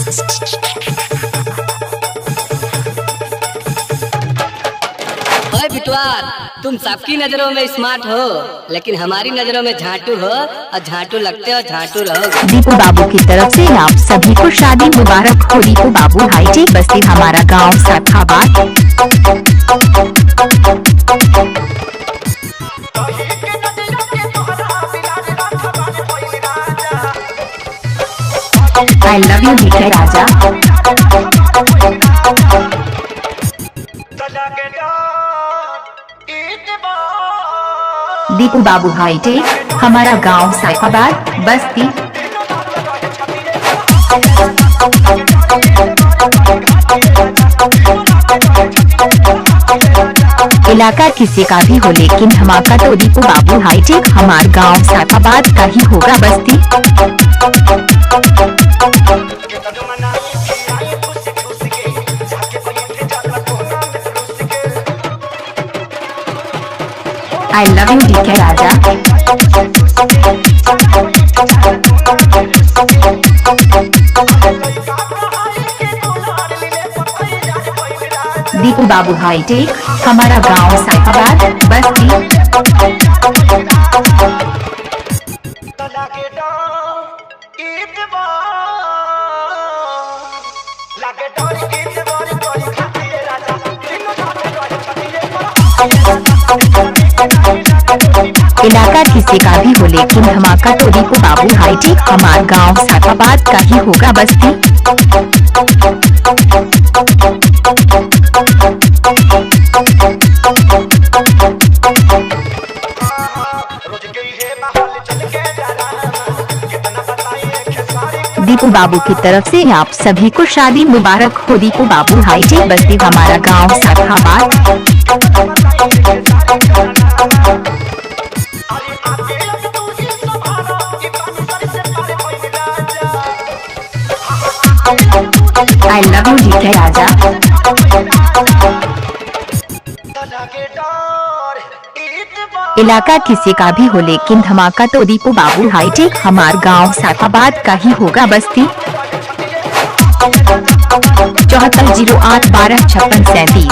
ओए बिटवार, तुम सबकी नजरों में स्मार्ट हो, लेकिन हमारी नजरों में झांटू हो, और झांटू लगते हो झांटू रहोगे। दीपू बाबू की तरफ से आप सभी को शादी मुबारक हो। दीपू बाबू हाईटेक बस्ती हमारा गांव सखाबाद। आई लव यू मीठे राजा। दीपू बाबू हाईटेक हमारा गांव सखाबाद बस्ती। इलाका किसी का भी हो, लेकिन धमाका तो दीपू बाबू हाईटेक हमारा गांव सखाबाद का ही होगा बस्ती। I love you DK Raja. Deepu Babu high tech हमारा गांव सखाबाद बस्ती। इलाका किसी का भी हो, लेकिन धमाका तो दीपू बाबू हाईटेक हमारा गांव सखाबाद का ही होगा बस्ती। दीपू बाबू की तरफ से आप सभी को शादी मुबारक हो। दीपू बाबू हाईटेक बस्ती हमारा गांव सखाबाद। आई लव यू डीके राजा। इलाका किसी का भी हो, लेकिन धमाका तो दीपू बाबू हाईटेक हमारा गांव सखाबाद का ही होगा बस्ती। 7408 12 56 37।